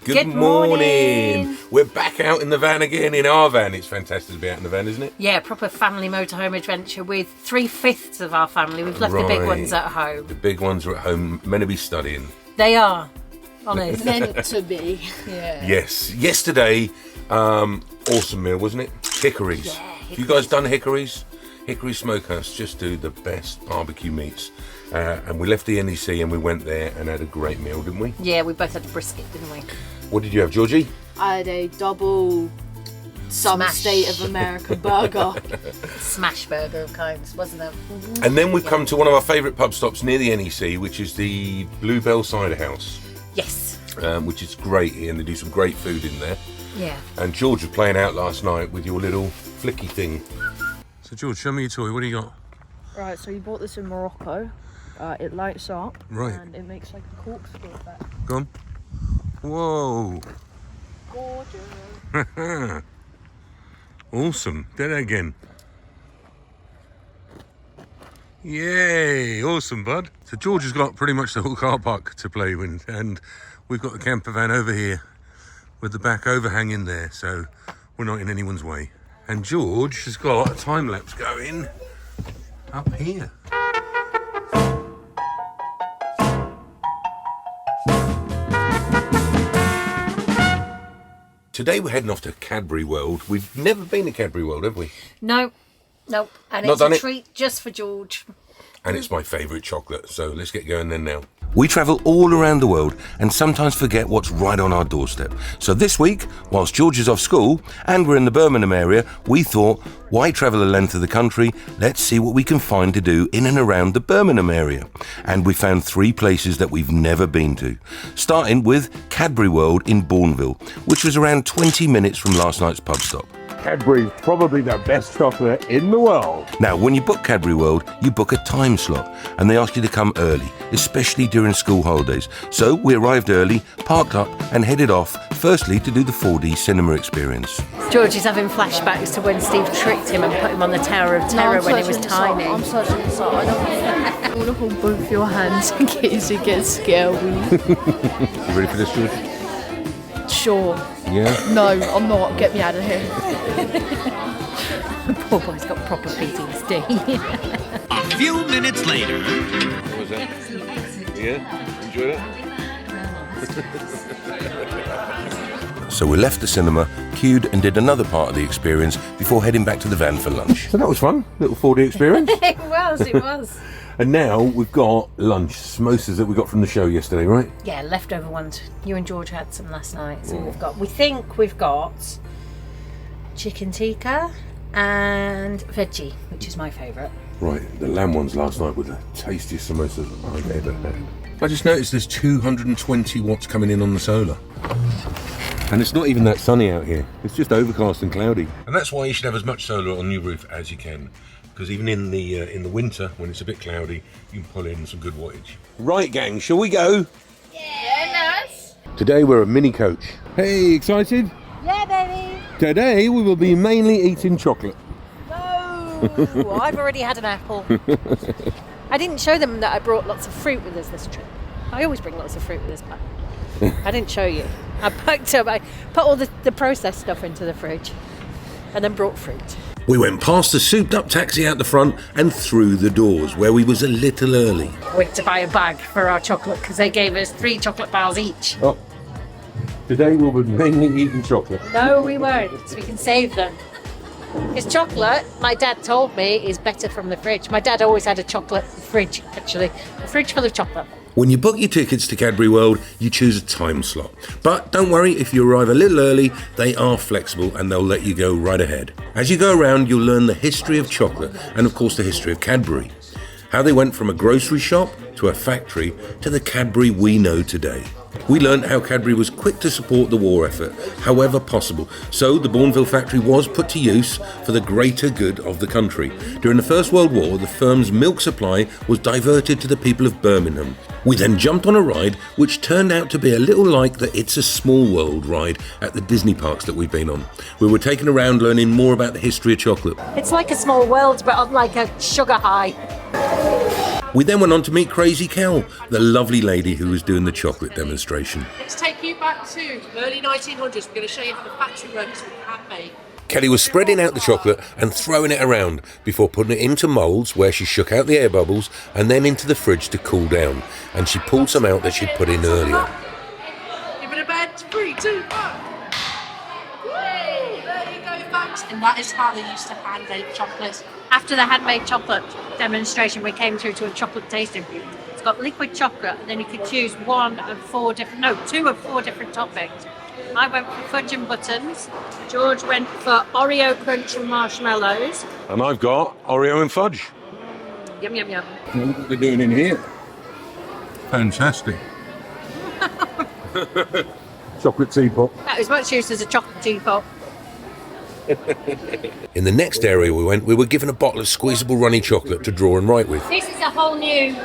Good morning. We're back out in the van again, in our van. It's fantastic to be out in the van, isn't it? Yeah, proper family motorhome adventure with 3/5 of our family. We've left the big ones at home. The big ones are at home, meant to be studying. They are, honest. Meant to be. Yeah. Yes. Yesterday, awesome meal, wasn't it? Hickories. Yeah, Have you guys done hickories? Hickory Smokehouse just do the best barbecue meats. And we left the NEC and we went there and had a great meal, didn't we? Yeah, we both had a brisket, didn't we? What did you have, Georgie? I had a double some Smash. state of America burger. Smash burger of kinds, wasn't it? And then we've come to one of our favourite pub stops near the NEC, which is the Bluebell Cider House, Yes. which is great here, and they do some great food in there. Yeah. And George was playing out last night with your little flicky thing. So George, show me your toy. What do you got? Right, so you bought this in Morocco. It lights up. Right. And it makes like a corkscrew effect. Go on. Whoa. Gorgeous. Awesome. Do that again. Yay. Awesome, bud. So George has got pretty much the whole car park to play with, and we've got the camper van over here with the back overhang in there, so we're not in anyone's way. And George has got a time lapse going up here. Today we're heading off to Cadbury World. We've never been to Cadbury World, have we? No. Nope. And Not it's done a it? treat just for George. And it's my favourite chocolate, so let's get going then now. We travel all around the world and sometimes forget what's right on our doorstep. So this week, whilst George is off school and we're in the Birmingham area, we thought, why travel the length of the country? Let's see what we can find to do in and around the Birmingham area. And we found 3 places that we've never been to. Starting with Cadbury World in Bournville, which was around 20 minutes from last night's pub stop. Cadbury's probably the best chocolate in the world. Now, when you book Cadbury World, you book a time slot and they ask you to come early, especially during school holidays. So we arrived early, parked up and headed off, firstly to do the 4D cinema experience. George is having flashbacks to when Steve tricked him and put him on the Tower of Terror when he was tiny. I'm searching this up. I don't want to hold both your hands in case it gets scary. You ready for this, George? Sure. Yeah? No, I'm not. Get me out of here. Poor boy's got proper PTSD. A few minutes later. What was that? Yeah? Enjoy that? So we left the cinema, queued and did another part of the experience before heading back to the van for lunch. So that was fun, little 4D experience. It was. And now we've got lunch, samosas that we got from the show yesterday, right? Yeah, leftover ones. You and George had some last night. So we think we've got chicken tikka and veggie, which is my favourite. Right, the lamb ones last night were the tastiest samosas I've ever had. I just noticed there's 220 watts coming in on the solar. And it's not even that sunny out here. It's just overcast and cloudy. And that's why you should have as much solar on your roof as you can. Because even in the winter, when it's a bit cloudy, you can pull in some good wattage. Right, gang, shall we go? Yeah, nice. Today we're a mini coach. Hey, excited? Yeah, baby. Today we will be mainly eating chocolate. No, I've already had an apple. I didn't show them that I brought lots of fruit with us this trip. I always bring lots of fruit with us, but I didn't show you. I put all the processed stuff into the fridge and then brought fruit. We went past the souped up taxi out the front and through the doors where we was a little early. We went to buy a bag for our chocolate because they gave us 3 chocolate bars each. Oh, today we'll be mainly eating chocolate. No, we won't. We can save them. It's chocolate, my dad told me, is better from the fridge. My dad always had a chocolate fridge, actually. A fridge full of chocolate. When you book your tickets to Cadbury World, you choose a time slot. But don't worry, if you arrive a little early, they are flexible and they'll let you go right ahead. As you go around, you'll learn the history of chocolate and of course the history of Cadbury. How they went from a grocery shop to a factory to the Cadbury we know today. We learned how Cadbury was quick to support the war effort, however possible. So the Bournville factory was put to use for the greater good of the country. During the First World War, the firm's milk supply was diverted to the people of Birmingham. We then jumped on a ride which turned out to be a little like the It's a Small World ride at the Disney parks that we've been on. We were taken around learning more about the history of chocolate. It's like a small world, but on like a sugar high. We then went on to meet Crazy Kel, the lovely lady who was doing the chocolate demonstration. Let's take you way back to early 1900s. We're going to show you how the factory works with handmade. Kelly was spreading out the chocolate and throwing it around before putting it into moulds where she shook out the air bubbles and then into the fridge to cool down. And she pulled some out that she'd put in earlier. Give it a bed. 3, 2, 1. There you go, folks. And that is how they used to hand make chocolates. After the handmade chocolate demonstration, we came through to a chocolate tasting. It's got liquid chocolate, and then you could choose two of four different toppings. I went for fudge and buttons. George went for Oreo crunch and marshmallows. And I've got Oreo and fudge. Yum, yum, yum. Look what they're doing in here. Fantastic. Chocolate teapot. That was much used as a chocolate teapot. In the next area we went, we were given a bottle of squeezable runny chocolate to draw and write with. This is a whole new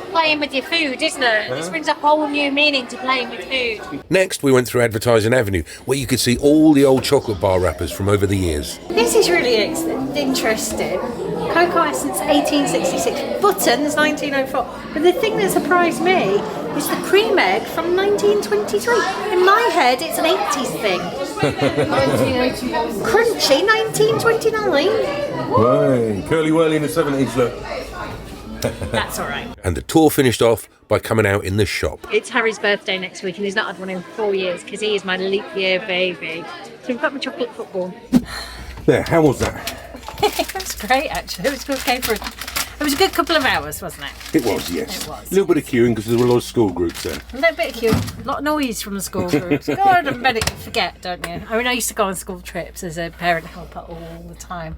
playing with your food, isn't it? This brings a whole new meaning to playing with food. Next, we went through Advertising Avenue, where you could see all the old chocolate bar wrappers from over the years. This is really interesting. Cocoa Essence 1866, Buttons 1904. But the thing that surprised me is the cream egg from 1923. In my head, it's an 80s thing. 1981. Crunchy 1929. Right, curly whirly in the 70s, look. That's all right. And the tour finished off by coming out in the shop. It's Harry's birthday next week, and he's not had one in 4 years because he is my leap year baby. So we've got my chocolate football. There, how was that? It was great, actually. It was good. It was a good couple of hours, wasn't it? It was, yes. It was. A little bit of queuing because there were a lot of school groups there. A little bit cute. A lot of noise from the school groups. God, I bet you forget, don't you? I mean, I used to go on school trips as a parent helper all the time,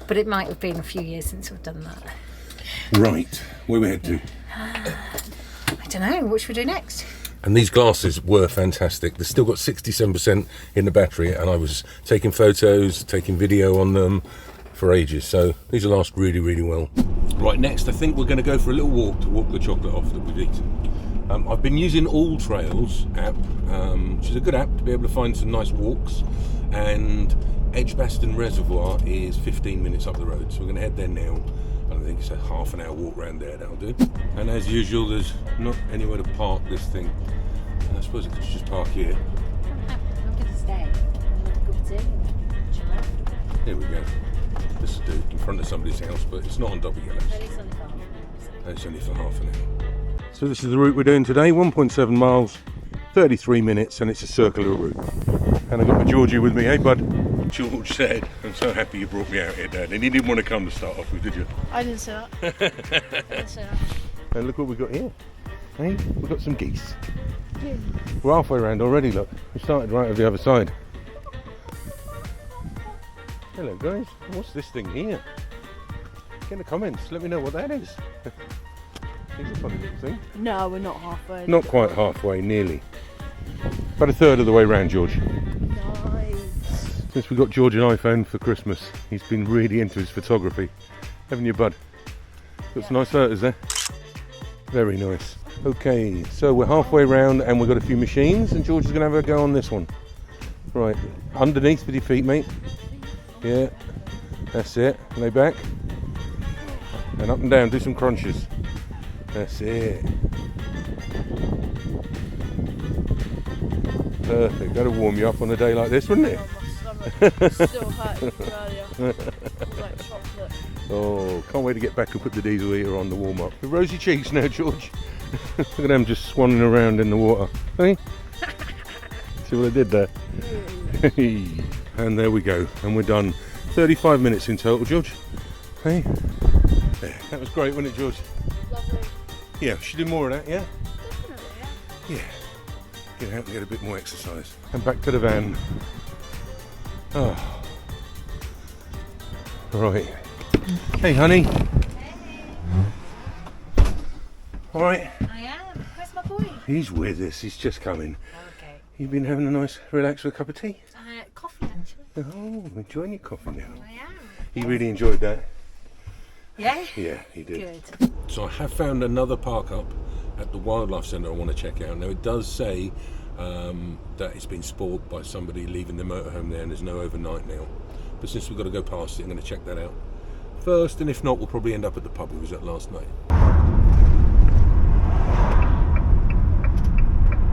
but it might have been a few years since we've done that. Right, where we head to? I don't know. What should we do next? And these glasses were fantastic. They've still got 67% in the battery, and I was taking photos, taking video on them for ages. So these will last really, really well. Right, next I think we're going to go for a little walk to walk the chocolate off that we've eaten. I've been using All Trails app, which is a good app to be able to find some nice walks. And Edgbaston Reservoir is 15 minutes up the road, so we're going to head there now. I think it's a half an hour walk round there, that'll do. And as usual, there's not anywhere to park this thing. And I suppose I could just park here. I'm going to stay. Here we go. This will do, in front of somebody's house, but it's not on double yellows. It's only for half an hour. So this is the route we're doing today, 1.7 miles, 33 minutes, and it's a circular route. And I've got my Georgie with me, hey bud? George said, I'm so happy you brought me out here, Dad. And he didn't want to come to start off with, did you? I didn't say that. And look what we've got here. Hey, we've got some geese. We're halfway around already, look. We started right over the other side. Hello guys, what's this thing here? Get in the comments, let me know what that is. It's a funny little thing. No, we're not halfway. Not quite halfway, nearly. About a third of the way round, George. Nice. Since we got George an iPhone for Christmas, he's been really into his photography. Haven't you, bud? Got some nice photos there. Very nice. Okay, so we're halfway round and we've got a few machines and George is going to have a go on this one. Right, underneath with your feet, mate. Yeah, that's it. Lay back. And up and down, do some crunches. That's it. Perfect. That'll warm you up on a day like this, wouldn't it? Still hurting from earlier. Like chocolate. Oh, can't wait to get back and put the diesel heater on the warm up. With rosy cheeks now, George. Look at them just swanning around in the water. Hey? See what I did there? And there we go. And we're done. 35 minutes in total, George. Hey? There. That was great, wasn't it, George? Lovely. Yeah, should do more of that, yeah? Definitely, yeah. Yeah. Get out and get a bit more exercise. And back to the van. Oh. Right. Hey, honey. All right. I am. Where's my boy? He's with us. He's just coming. Okay. You've been having a nice relax with a cup of tea? Coffee, actually. Oh, enjoying your coffee now. I am. He really enjoyed that. Yeah? Yeah, he did. Good. So I have found another park up at the wildlife centre I want to check out. Now it does say that it's been spoiled by somebody leaving the motorhome there and there's no overnight now. But since we've got to go past it, I'm going to check that out first, and if not, we'll probably end up at the pub we was at last night.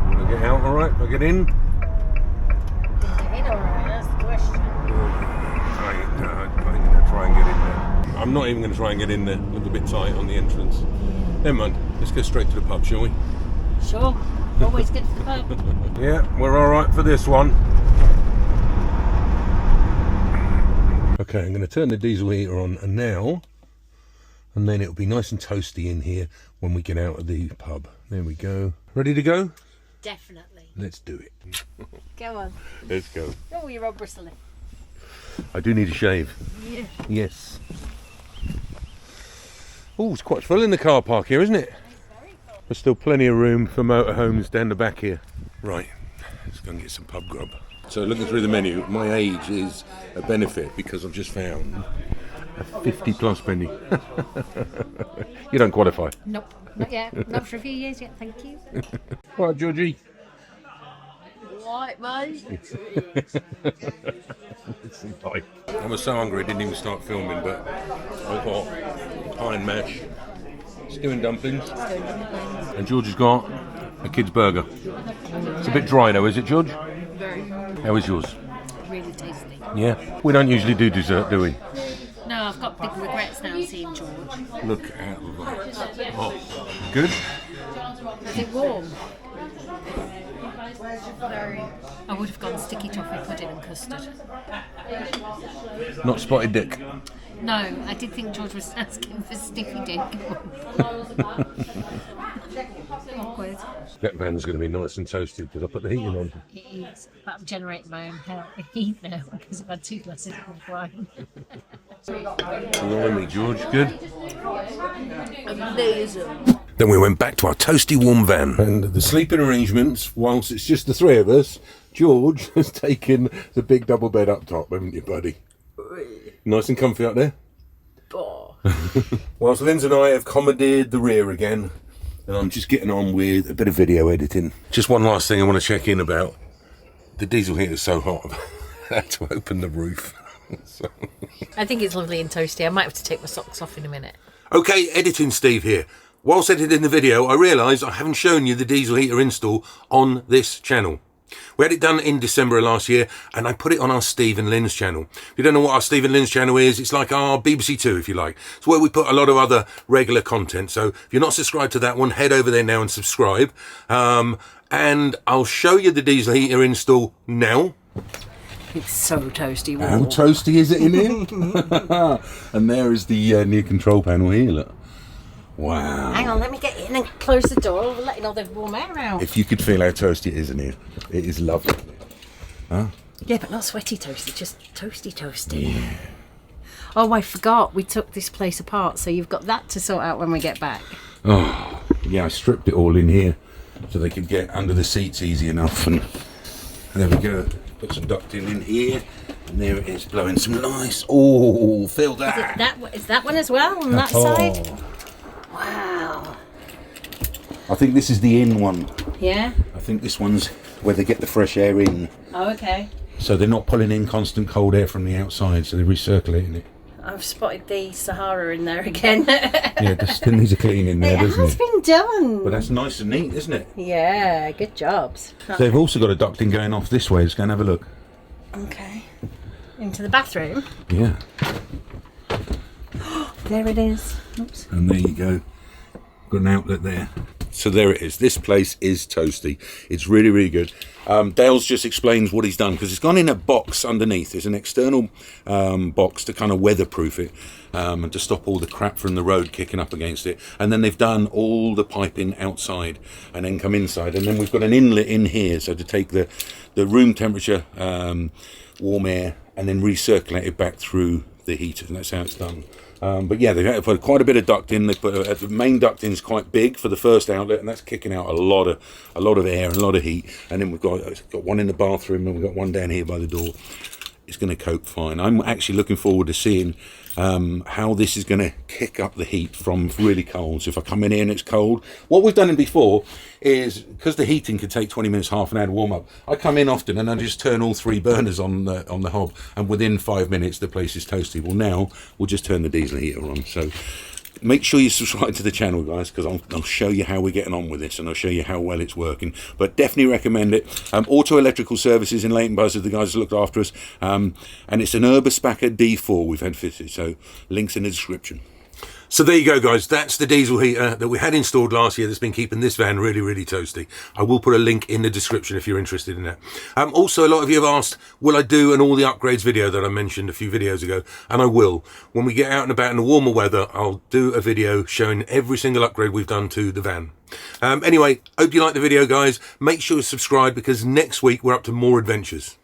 We're going to Get out all right? If I get in? Get in all right, that's the question. I ain't going to try and get in there. I'm not even going to try and get in there. Look a bit tight on the entrance. Never mind. Let's go straight to the pub, shall we? Sure. Always good for the pub. Yeah, we're all right for this one. Okay, I'm going to turn the diesel heater on now, and then it'll be nice and toasty in here when we get out of the pub. There we go. Ready to go? Definitely. Let's do it. Go on. Let's go. Oh, you're all bristly. I do need a shave. Yeah. Yes. Oh, it's quite full in the car park here, isn't it? There's still plenty of room for motorhomes down the back here. Right, let's go and get some pub grub. So looking through the menu, my age is a benefit because I've just found a 50 plus penny. You don't qualify. Nope, not yet. Not for a few years yet, thank you. Right, Georgie. Right, mate. I was so hungry I didn't even start filming, but I got pie and mash, stew and dumplings, and George has got a kid's burger. It's a bit dry though, is it, George? Very. How is yours? Really tasty. Yeah. We don't usually do dessert, do we? No, I've got big regrets now seeing George. Look at that. Oh, good. Is it warm? I would have gone sticky toffee pudding and custard. Not spotted dick. No, I did think George was asking for stiffy dick. Awkward. That van's going to be nice and toasted because I put the heating on. It is, but I'm generating my own heat now because I've had 2 glasses of wine. Blimey, George, good. Amazing. Then we went back to our toasty warm van. And the sleeping arrangements, whilst it's just the 3 of us, George has taken the big double bed up top, haven't you, buddy? Nice and comfy up there. Whilst Linz and I have commandeered the rear again, and I'm just getting on with a bit of video editing. Just one last thing I want to check in about. The diesel heater is so hot, I had to open the roof. So. I think it's lovely and toasty. I might have to take my socks off in a minute. Okay, editing Steve here. Whilst editing the video, I realised I haven't shown you the diesel heater install on this channel. We had it done in December of last year, and I put it on our Steve and Lynn's channel. If you don't know what our Steve and Lynn's channel is, it's like our BBC Two, if you like. It's where we put a lot of other regular content. So if you're not subscribed to that one, head over there now and subscribe. And I'll show you the diesel heater install now. It's so toasty. How toasty is it in here? And there is the new control panel here, look. Wow. Hang on, let me get in and close the door. We're letting all the warm air out. If you could feel how toasty it is in here, it is lovely. Huh? Yeah, but not sweaty toasty, just toasty. Yeah. Oh, I forgot. We took this place apart, so you've got that to sort out when we get back. Oh, yeah, I stripped it all in here so they could get under the seats easy enough. And there we go. Put some ducting in here, and there it is, blowing some nice. Oh, feel that. Is that one as well on that side? Wow. I think this is the in one. Yeah? I think this one's where they get the fresh air in. Oh, okay. So they're not pulling in constant cold air from the outside, so they're recirculating it. I've spotted the Sahara in there again. Yeah, it still needs a clean in there, doesn't it? It has been done. But that's nice and neat, isn't it? Yeah, good jobs. So they've also got a ducting going off this way. Let's go and have a look. Okay. Into the bathroom. Yeah. There it is. Oops. And there you go. Got an outlet there. So there it is. This place is toasty. It's really, really good. Dale's just explains what he's done because it's gone in a box underneath. There's an external box to kind of weatherproof it and to stop all the crap from the road kicking up against it. And then they've done all the piping outside and then come inside. And then we've got an inlet in here, so to take the room temperature warm air and then recirculate it back through the heater. And that's how it's done. But yeah, they've had to put quite a bit of duct in. They put the main ducting is quite big for the first outlet, and that's kicking out a lot of air and a lot of heat. And then we've got one in the bathroom, and we've got one down here by the door. It's going to cope fine. I'm actually looking forward to seeing how this is going to kick up the heat from really cold. So if I come in here and it's cold, what we've done before is, because the heating could take 20 minutes, half an hour to warm up, I come in often and I just turn all 3 burners on the hob, and within 5 minutes the place is toasty. Well, now we'll just turn the diesel heater on. So Make sure you subscribe to the channel, guys, because I'll show you how we're getting on with this, and I'll show you how well it's working. But definitely recommend it. Auto Electrical Services in Leighton Buzzard, the guys that looked after us, and it's an Urbispacker D4 we've had fitted, so links in the description. So there you go, guys. That's the diesel heater that we had installed last year that's been keeping this van really, really toasty. I will put a link in the description if you're interested in that. Also, a lot of you have asked, will I do an all the upgrades video that I mentioned a few videos ago? And I will. When we get out and about in the warmer weather, I'll do a video showing every single upgrade we've done to the van. Anyway, hope you liked the video, guys. Make sure to subscribe because next week we're up to more adventures.